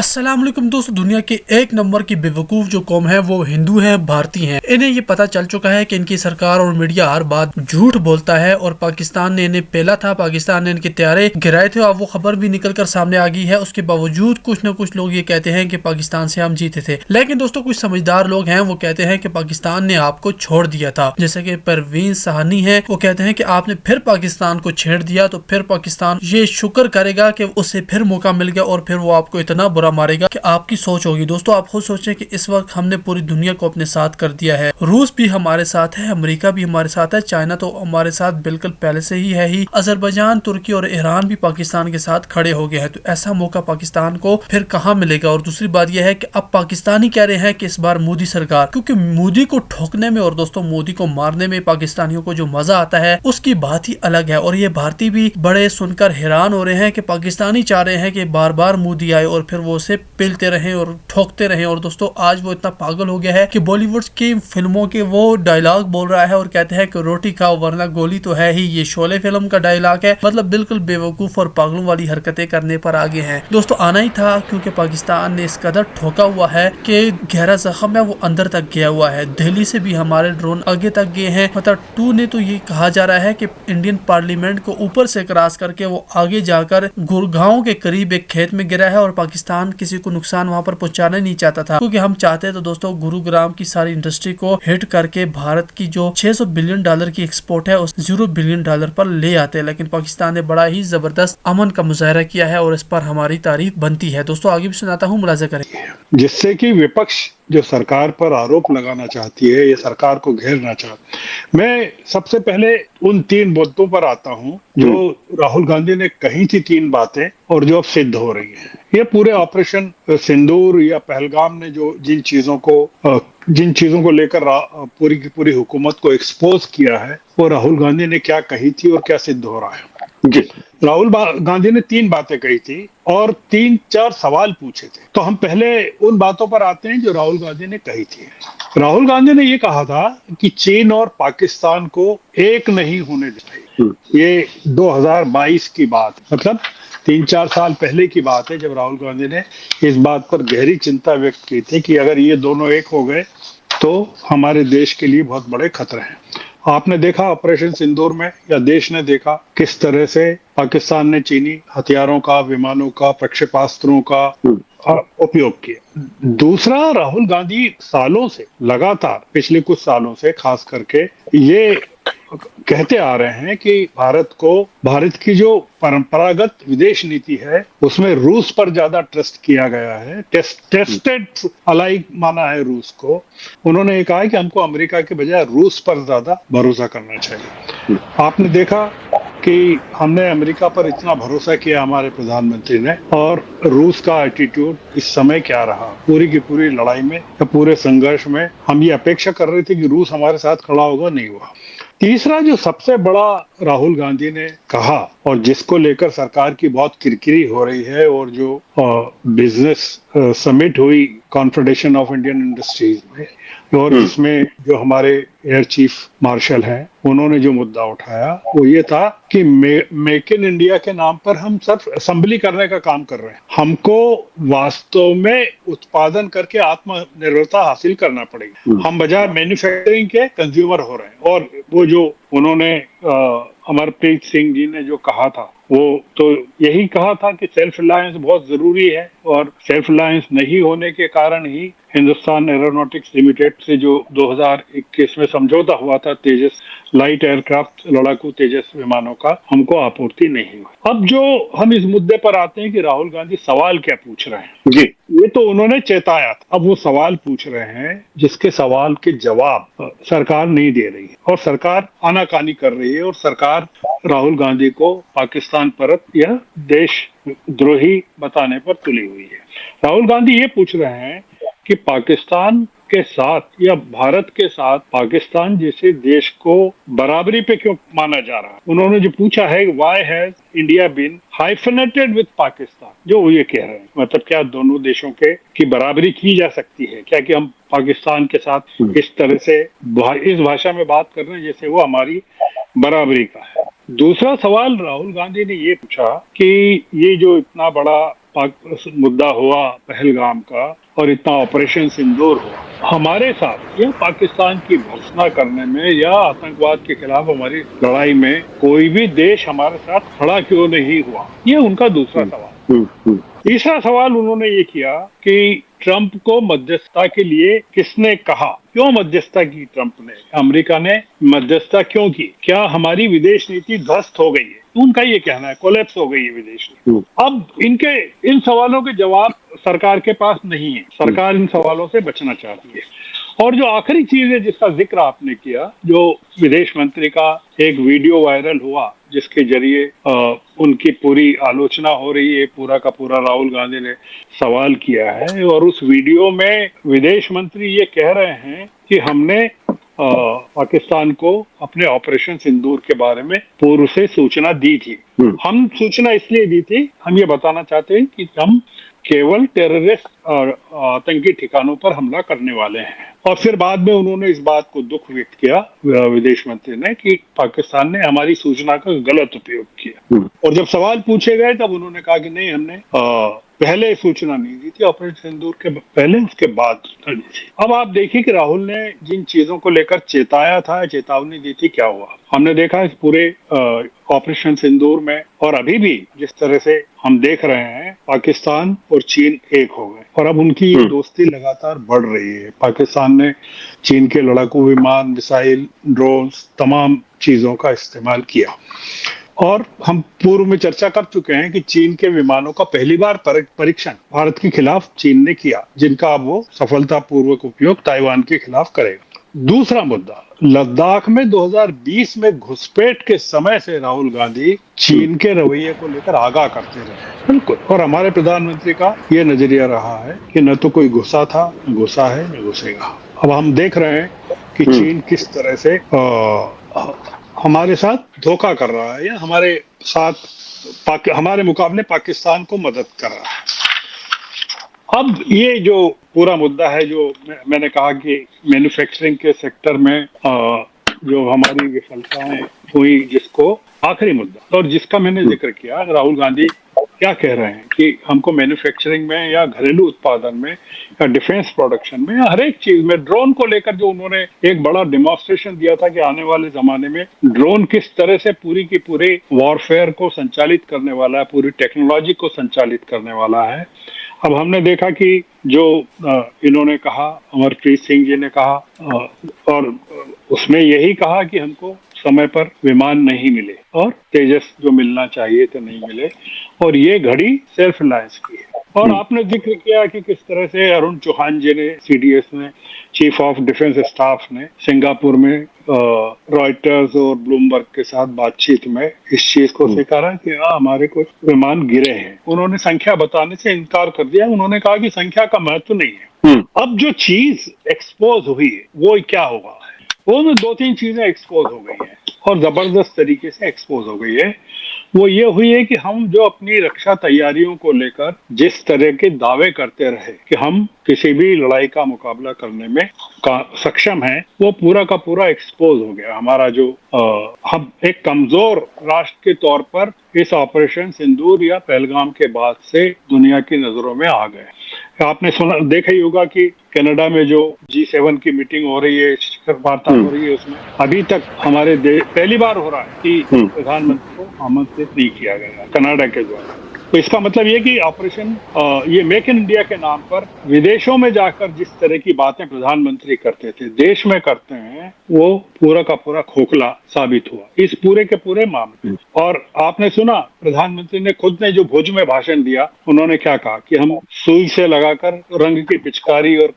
अस्सलाम वालेकुम दोस्तों, दुनिया के एक नंबर की बेवकूफ जो कौम है वो हिंदू है, भारतीय हैं। इन्हें ये पता चल चुका है कि इनकी सरकार और मीडिया हर बात झूठ बोलता है और पाकिस्तान ने इन्हें पेला था, पाकिस्तान ने इनके त्यारे गिराए थे और वो खबर भी निकल कर सामने आ गई है। उसके बावजूद कुछ न कुछ लोग ये कहते हैं कि पाकिस्तान से हम जीते थे। लेकिन दोस्तों कुछ समझदार लोग हैं, वो कहते हैं कि पाकिस्तान ने आपको छोड़ दिया था। जैसे कि परवीन साहनी है, वो कहते हैं कि आपने फिर पाकिस्तान को छेड़ दिया तो फिर पाकिस्तान ये शुक्र करेगा कि उसे फिर मौका मिल गया और फिर वो आपको इतना बुरा मारेगा कि आपकी सोच होगी। दोस्तों आप खुद सोचें कि इस वक्त हमने पूरी दुनिया को अपने साथ कर दिया है। रूस भी हमारे साथ है, अमेरिका भी हमारे साथ है, चाइना तो हमारे साथ बिल्कुल पहले से ही है ही। अजरबैजान, तुर्की और ईरान भी पाकिस्तान के साथ खड़े हो गए हैं। तो ऐसा मौका पाकिस्तान को फिर कहाँ मिलेगा। और दूसरी बात यह है कि अब पाकिस्तानी कह रहे हैं कि इस बार मोदी सरकार, क्योंकि मोदी को ठोकने में और दोस्तों मोदी को मारने में पाकिस्तानियों को जो मजा आता है उसकी बात ही अलग है। और ये भारतीय भी बड़े सुनकर हैरान हो रहे हैं कि पाकिस्तानी चाह रहे हैं कि बार बार मोदी आए और फिर वो उसे पिलते रहे और ठोकते रहे। और दोस्तों आज वो इतना पागल हो गया है कि बॉलीवुड की फिल्मों के वो डायलॉग बोल रहा है और कहते हैं कि रोटी खाओ वरना गोली तो है ही। ये शोले फिल्म का डायलॉग है। मतलब बिल्कुल बेवकूफ और पागलों वाली हरकतें करने पर आगे हैं। दोस्तों आना ही था, क्योंकि पाकिस्तान ने इस कदर ठोका हुआ है कि गहरा जख्म है वो अंदर तक गया हुआ है। दिल्ली से भी हमारे ड्रोन आगे तक गए हैं। मतलब टू ने तो ये कहा जा रहा है कि इंडियन पार्लियामेंट को ऊपर से क्रॉस करके वो आगे जाकर गुड़गांव के करीब एक खेत में गिरा है। और पाकिस्तान किसी को नुकसान वहां पर पहुंचाना नहीं चाहता था, क्योंकि हम चाहते तो दोस्तों गुरुग्राम की सारी इंडस्ट्री को हिट करके भारत की जो $600 बिलियन की एक्सपोर्ट है उस $0 बिलियन पर ले आते। लेकिन पाकिस्तान ने बड़ा ही जबरदस्त अमन का मुजाहरा किया है और इस पर हमारी तारीफ बनती है। दोस्तों आगे भी सुनाता हूँ, मुलाजा करें। जिससे कि विपक्ष जो सरकार पर आरोप लगाना चाहती है, ये सरकार को घेरना चाहती। मैं सबसे पहले उन 3 मुद्दों पर आता हूं जो राहुल गांधी ने कही थी, 3 बातें, और जो अब सिद्ध हो रही हैं। ये पूरे ऑपरेशन सिंदूर या पहलगाम ने जो जिन चीजों को लेकर पूरी की पूरी हुकूमत को एक्सपोज किया है, वो राहुल गांधी ने क्या कही थी और क्या सिद्ध हो रहा है। जी, राहुल गांधी ने 3 बातें कही थी और 3-4 सवाल पूछे थे। तो हम पहले उन बातों पर आते हैं जो राहुल गांधी ने कही थी। राहुल गांधी ने ये कहा था कि चीन और पाकिस्तान को एक नहीं होने देंगे। ये 2022 की बात, मतलब 3-4 साल पहले की बात है, जब राहुल गांधी ने इस बात पर गहरी चिंता व्यक्त की थी कि अगर ये दोनों एक हो गए तो हमारे देश के लिए बहुत बड़े खतरे हैं। आपने देखा ऑपरेशन सिंदूर में, या देश ने देखा किस तरह से पाकिस्तान ने चीनी हथियारों का, विमानों का, प्रक्षेपास्त्रों का उपयोग किया। दूसरा, राहुल गांधी सालों से, लगातार पिछले कुछ सालों से खास करके ये कहते आ रहे हैं कि भारत की जो परंपरागत विदेश नीति है उसमें रूस पर ज्यादा ट्रस्ट किया गया है, टेस्टेड अलाई माना है रूस को। उन्होंने ये कहा कि हमको अमेरिका के बजाय रूस पर ज्यादा भरोसा करना चाहिए। आपने देखा कि हमने अमेरिका पर इतना भरोसा किया हमारे प्रधानमंत्री ने, और रूस का एटीट्यूड इस समय क्या रहा। पूरी की पूरी लड़ाई में या पूरे संघर्ष में हम ये अपेक्षा कर रहे थे कि रूस हमारे साथ खड़ा होगा, नहीं हुआ। तीसरा जो सबसे बड़ा राहुल गांधी ने कहा और जिसको लेकर सरकार की बहुत किरकिरी हो रही है, और जो बिजनेस समिट हुई कॉन्फेडरेशन ऑफ इंडियन इंडस्ट्रीज में, और इसमें जो हमारे एयर चीफ मार्शल हैं उन्होंने जो मुद्दा उठाया वो ये था कि मेक इन इंडिया के नाम पर हम सिर्फ असेंबली करने का काम कर रहे हैं। हमको वास्तव में उत्पादन करके आत्मनिर्भरता हासिल करना पड़ेगी। हम बजाय मैन्युफैक्चरिंग के कंज्यूमर हो रहे हैं। और वो जो उन्होंने अमरप्रीत सिंह जी ने जो कहा था, वो तो यही कहा था कि सेल्फ रिलायंस बहुत जरूरी है, और सेल्फ रिलायंस नहीं होने के कारण ही हिंदुस्तान एरोनॉटिक्स लिमिटेड से जो 2021 में समझौता हुआ था तेजस लाइट एयरक्राफ्ट, लड़ाकू तेजस विमानों का, हमको आपूर्ति नहीं हुई। अब जो हम इस मुद्दे पर आते हैं कि राहुल गांधी सवाल क्या पूछ रहे हैं। जी, ये तो उन्होंने चेताया था। अब वो सवाल पूछ रहे हैं जिसके सवाल के जवाब सरकार नहीं दे रही है, और सरकार आनाकानी कर रही है, और सरकार राहुल गांधी को पाकिस्तान परत या देशद्रोही बताने पर तुली हुई है। राहुल गांधी ये पूछ रहे हैं कि पाकिस्तान के साथ या भारत के साथ पाकिस्तान जैसे देश को बराबरी पे क्यों माना जा रहा है। उन्होंने जो पूछा है, why has India been hyphenated with Pakistan, जो वो ये कह रहे हैं, मतलब क्या दोनों देशों की बराबरी की जा सकती है क्या, कि हम पाकिस्तान के साथ इस तरह से इस भाषा में बात कर रहे हैं जैसे वो हमारी बराबरी का है। दूसरा सवाल राहुल गांधी ने ये पूछा कि ये जो इतना बड़ा मुद्दा हुआ पहलगाम का और इतना ऑपरेशन सिंदूर हुआ, हमारे साथ या पाकिस्तान की भर्त्सना करने में या आतंकवाद के खिलाफ हमारी लड़ाई में कोई भी देश हमारे साथ खड़ा क्यों नहीं हुआ, ये उनका दूसरा सवाल। तीसरा सवाल उन्होंने ये किया कि ट्रंप को मध्यस्थता के लिए किसने कहा, क्यों मध्यस्थता की ट्रंप ने, अमेरिका ने मध्यस्थता क्यों की, क्या हमारी विदेश नीति ध्वस्त हो गई है, उनका ये कहना है कोलैप्स हो गई है विदेश नीति। अब इनके इन सवालों के जवाब सरकार के पास नहीं है, सरकार इन सवालों से बचना चाहती है। और जो आखिरी चीज है जिसका जिक्र आपने किया, जो विदेश मंत्री का एक वीडियो वायरल हुआ जिसके जरिए उनकी पूरी आलोचना हो रही है, पूरा का पूरा राहुल गांधी ने सवाल किया है, और उस वीडियो में विदेश मंत्री ये कह रहे हैं कि हमने पाकिस्तान को अपने ऑपरेशन सिंदूर के बारे में पूर्व से सूचना दी थी। हम सूचना इसलिए दी थी, हम ये बताना चाहते हैं कि हम केवल टेररिस्ट और आतंकी ठिकानों पर हमला करने वाले हैं। और फिर बाद में उन्होंने इस बात को दुख व्यक्त किया विदेश मंत्री ने कि पाकिस्तान ने हमारी सूचना का गलत उपयोग किया। और जब सवाल पूछे गए तब उन्होंने कहा कि नहीं, हमने पहले सूचना नहीं दी थी, ऑपरेशन सिंदूर के पहले उसके बाद दी थी। अब आप देखिए कि राहुल ने जिन चीजों को लेकर चेताया था, चेतावनी दी थी, क्या हुआ हमने देखा इस पूरे ऑपरेशन सिंदूर में। और अभी भी जिस तरह से हम देख रहे हैं, पाकिस्तान और चीन एक हो गए और अब उनकी दोस्ती लगातार बढ़ रही है। पाकिस्तान ने चीन के लड़ाकू विमान, मिसाइल, ड्रोन्स, तमाम चीजों का इस्तेमाल किया। और हम पूर्व में चर्चा कर चुके हैं कि चीन के विमानों का पहली बार परीक्षण भारत के खिलाफ चीन ने किया, जिनका अब वो सफलतापूर्वक उपयोग ताइवान के खिलाफ करेगा। दूसरा मुद्दा, लद्दाख में 2020 में घुसपैठ के समय से राहुल गांधी चीन के रवैये को लेकर आगाह करते रहे, बिल्कुल। और हमारे प्रधानमंत्री का ये नजरिया रहा है कि न तो कोई घुसा था, न घुसा है, न घुसेगा। अब हम देख रहे हैं कि चीन किस तरह से हमारे साथ धोखा कर रहा है या हमारे साथ हमारे मुकाबले पाकिस्तान को मदद कर रहा है। अब ये जो पूरा मुद्दा है, जो मैंने कहा कि मैन्युफैक्चरिंग के सेक्टर में जो हमारी विफलताएं हुई, जिसको आखिरी मुद्दा और जिसका मैंने जिक्र किया, राहुल गांधी क्या कह रहे हैं कि हमको मैन्युफैक्चरिंग में या घरेलू उत्पादन में या डिफेंस प्रोडक्शन में या हर एक चीज में, ड्रोन को लेकर जो उन्होंने एक बड़ा डेमोन्स्ट्रेशन दिया था कि आने वाले जमाने में ड्रोन किस तरह से पूरी की पूरे वॉरफेयर को संचालित करने वाला है, पूरी टेक्नोलॉजी को संचालित करने वाला है। अब हमने देखा कि जो इन्होंने कहा, अमरप्रीत सिंह जी ने कहा, और उसमें यही कहा कि हमको समय पर विमान नहीं मिले और तेजस जो मिलना चाहिए थे नहीं मिले, और ये घड़ी सेल्फ रिलायंस की है। और आपने जिक्र किया कि किस तरह से अरुण चौहान जी ने, सीडीएस ने, चीफ ऑफ डिफेंस स्टाफ ने सिंगापुर में रॉयटर्स और ब्लूमबर्ग के साथ बातचीत में इस चीज को स्वीकारा कि हमारे कुछ विमान गिरे हैं। उन्होंने संख्या बताने से इनकार कर दिया, उन्होंने कहा कि संख्या का महत्व नहीं है। अब जो चीज एक्सपोज हुई है वो क्या होगा, वो में दो तीन चीजें एक्सपोज हो गई है और जबरदस्त तरीके से एक्सपोज हो गई है। वो ये हुई है कि हम जो अपनी रक्षा तैयारियों को लेकर जिस तरह के दावे करते रहे कि हम किसी भी लड़ाई का मुकाबला करने में सक्षम हैं, वो पूरा का पूरा एक्सपोज हो गया। हमारा जो हम एक कमजोर राष्ट्र के तौर पर इस ऑपरेशन सिंदूर या पहलगाम के बाद से दुनिया की नजरों में आ गए। आपने सुना, देखा ही होगा कि कनाडा में जो G7 की मीटिंग हो रही है, शिखर वार्ता हो रही है, उसमें अभी तक हमारे देश पहली बार हो रहा है कि प्रधानमंत्री को आमंत्रित नहीं किया गया कनाडा के द्वारा। तो इसका मतलब ये कि ऑपरेशन ये मेक इन इंडिया के नाम पर विदेशों में जाकर जिस तरह की बातें प्रधानमंत्री करते थे, देश में करते हैं, वो पूरा का पूरा खोखला साबित हुआ इस पूरे के पूरे मामले। और आपने सुना, प्रधानमंत्री ने खुद ने जो भुज में भाषण दिया, उन्होंने क्या कहा कि हम सुई से लगाकर रंग की पिचकारी और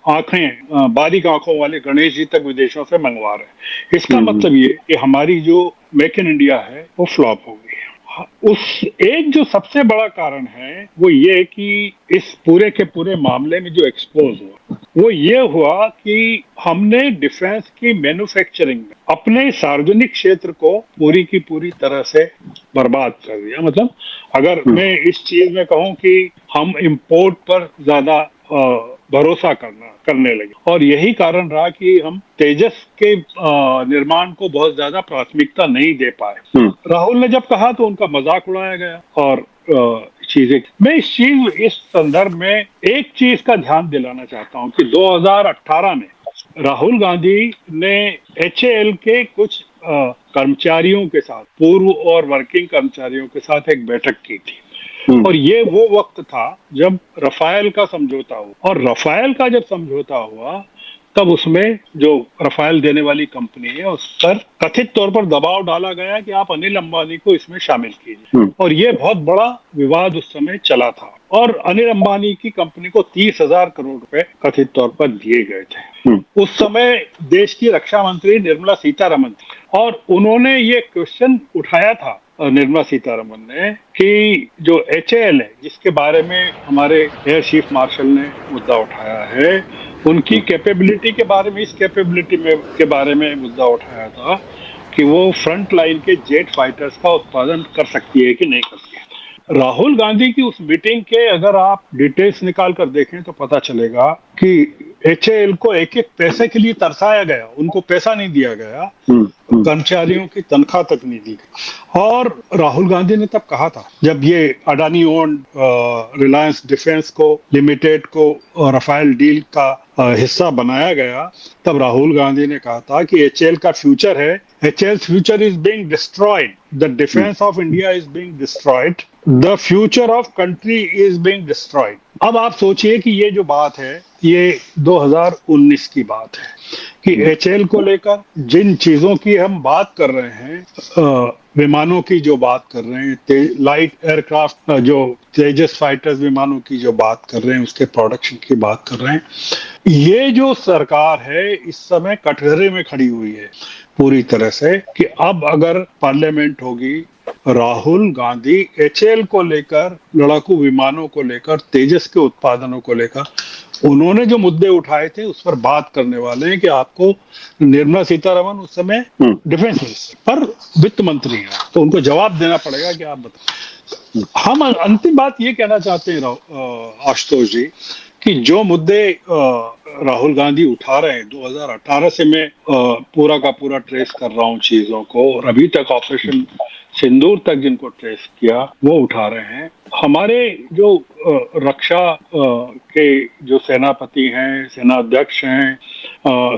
आंखें, बारीक आंखों वाले गणेश जी तक विदेशों से मंगवा रहे हैं। इसका मतलब ये कि हमारी जो मेक इन इंडिया है वो फ्लॉप हो गई है। उस एक जो सबसे बड़ा कारण है वो ये कि इस पूरे के पूरे मामले में जो एक्सपोज हुआ वो ये हुआ कि हमने डिफेंस की मैन्युफैक्चरिंग में अपने सार्वजनिक क्षेत्र को पूरी की पूरी तरह से बर्बाद कर दिया। मतलब अगर मैं इस चीज में कहूं कि हम इंपोर्ट पर ज्यादा भरोसा करने लगे, और यही कारण रहा कि हम तेजस के निर्माण को बहुत ज्यादा प्राथमिकता नहीं दे पाए। राहुल ने जब कहा तो उनका मजाक उड़ाया गया और चीजें। मैं इस संदर्भ में एक चीज का ध्यान दिलाना चाहता हूं कि 2018 में राहुल गांधी ने HAL के कुछ कर्मचारियों के साथ, पूर्व और वर्किंग कर्मचारियों के साथ एक बैठक की थी। और ये वो वक्त था जब रफाल का समझौता हुआ, और रफाल का जब समझौता हुआ तब उसमें जो रफाल देने वाली कंपनी है उस पर कथित तौर पर दबाव डाला गया कि आप अनिल अंबानी को इसमें शामिल कीजिए, और ये बहुत बड़ा विवाद उस समय चला था। और अनिल अंबानी की कंपनी को 30,000 करोड़ रुपए कथित तौर पर दिए गए थे। उस समय देश की रक्षा मंत्री निर्मला सीतारमण थी, और उन्होंने ये क्वेश्चन उठाया था, निर्मला सीतारमण ने, कि जो HAL है जिसके बारे में हमारे एयर चीफ मार्शल ने मुद्दा उठाया है, उनकी कैपेबिलिटी के बारे में, इस कैपेबिलिटी में के बारे में मुद्दा उठाया था कि वो फ्रंट लाइन के जेट फाइटर्स का उत्पादन कर सकती है कि नहीं कर सकती है। राहुल गांधी की उस मीटिंग के अगर आप डिटेल्स निकाल कर देखें तो पता चलेगा कि HAL को एक एक पैसे के लिए तरसाया गया, उनको पैसा नहीं दिया गया, कर्मचारियों की तनख्वाह तक नहीं दी गई। और राहुल गांधी ने तब कहा था, जब ये अडानी ओन रिलायंस डिफेंस को लिमिटेड को रफाल डील का हिस्सा बनाया गया, तब राहुल गांधी ने कहा था कि HAL का फ्यूचर है, HAL's future is being destroyed, the defense of India is being destroyed, the future of country is being destroyed। अब आप सोचिए कि ये जो बात है ये 2019 की बात है कि HAL को लेकर जिन चीजों की हम बात कर रहे हैं, विमानों की जो बात कर रहे हैं, लाइट एयरक्राफ्ट, जो तेजस फाइटर्स विमानों की जो बात कर रहे हैं, उसके प्रोडक्शन की बात कर रहे हैं, ये जो सरकार है इस समय कटघरे में खड़ी हुई है पूरी तरह से कि अब अगर पार्लियामेंट होगी, राहुल गांधी HAL को लेकर, लड़ाकू विमानों को लेकर, तेजस के उत्पादनों को लेकर उन्होंने जो मुद्दे उठाए थे उस पर बात करने वाले हैं कि आपको निर्मला सीतारमण उस समय डिफेंस मिनिस्टर पर वित्त मंत्री हैं, तो उनको जवाब देना पड़ेगा कि आप बताएं। हम अंतिम बात ये कहना चाहते हैं आशुतोष जी कि जो मुद्दे राहुल गांधी उठा रहे हैं 2018 से, मैं पूरा का पूरा ट्रेस कर रहा हूँ चीजों को, और अभी तक ऑपरेशन सिंदूर तक जिनको ट्रेस किया वो उठा रहे हैं। हमारे जो रक्षा के जो सेनापति हैं, सेनाध्यक्ष हैं,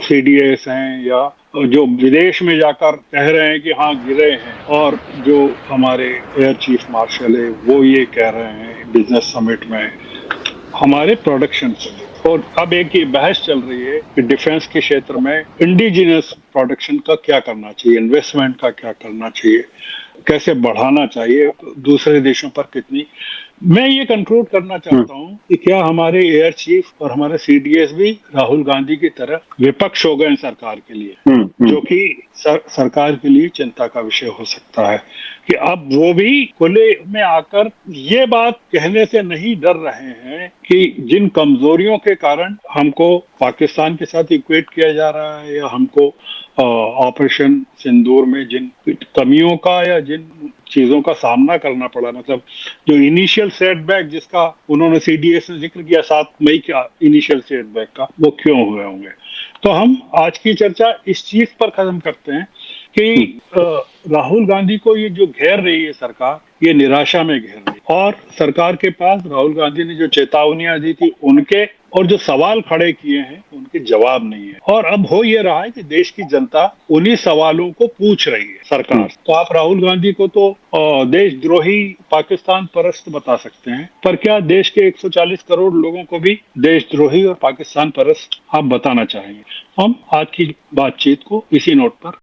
CDS हैं, या जो विदेश में जाकर कह रहे हैं कि हाँ गिरे हैं, और जो हमारे एयर चीफ मार्शल है वो ये कह रहे हैं बिजनेस समिट में हमारे प्रोडक्शन से। और अब एक ये बहस चल रही है कि डिफेंस के क्षेत्र में इंडिजिनस प्रोडक्शन का क्या करना चाहिए, इन्वेस्टमेंट का क्या करना चाहिए, कैसे बढ़ाना चाहिए, दूसरे देशों पर कितनी। मैं ये कंक्लूड करना चाहता हूं कि क्या हमारे एयर चीफ और हमारे CDS भी राहुल गांधी की तरह विपक्ष हो गए सरकार के लिए, जो कि सरकार के लिए चिंता का विषय हो सकता है कि अब वो भी खुले में आकर ये बात कहने से नहीं डर रहे हैं कि जिन कमजोरियों के कारण हमको पाकिस्तान के साथ इक्वेट किया जा रहा है, या हमको ऑपरेशन सिंदूर में जिन कमियों का या जिन चीजों का सामना करना पड़ा, मतलब जो इनिशियल सेटबैक जिसका उन्होंने CDS ने जिक्र किया 7 मई का इनिशियल सेटबैक का, वो क्यों हुए होंगे। तो हम आज की चर्चा इस चीज पर खत्म करते हैं कि राहुल गांधी को ये जो घेर रही है सरकार, ये निराशा में घेर रही है, और सरकार के पास राहुल गांधी ने जो चेतावनियां दी थी उनके और जो सवाल खड़े किए हैं उनके जवाब नहीं है। और अब हो ये रहा है कि देश की जनता उन्हीं सवालों को पूछ रही है सरकार। तो आप राहुल गांधी को तो देशद्रोही, पाकिस्तान परस्त बता सकते हैं, पर क्या देश के 140 करोड़ लोगों को भी देशद्रोही और पाकिस्तान परस्त आप बताना चाहेंगे? हम आज की बातचीत को इसी नोट पर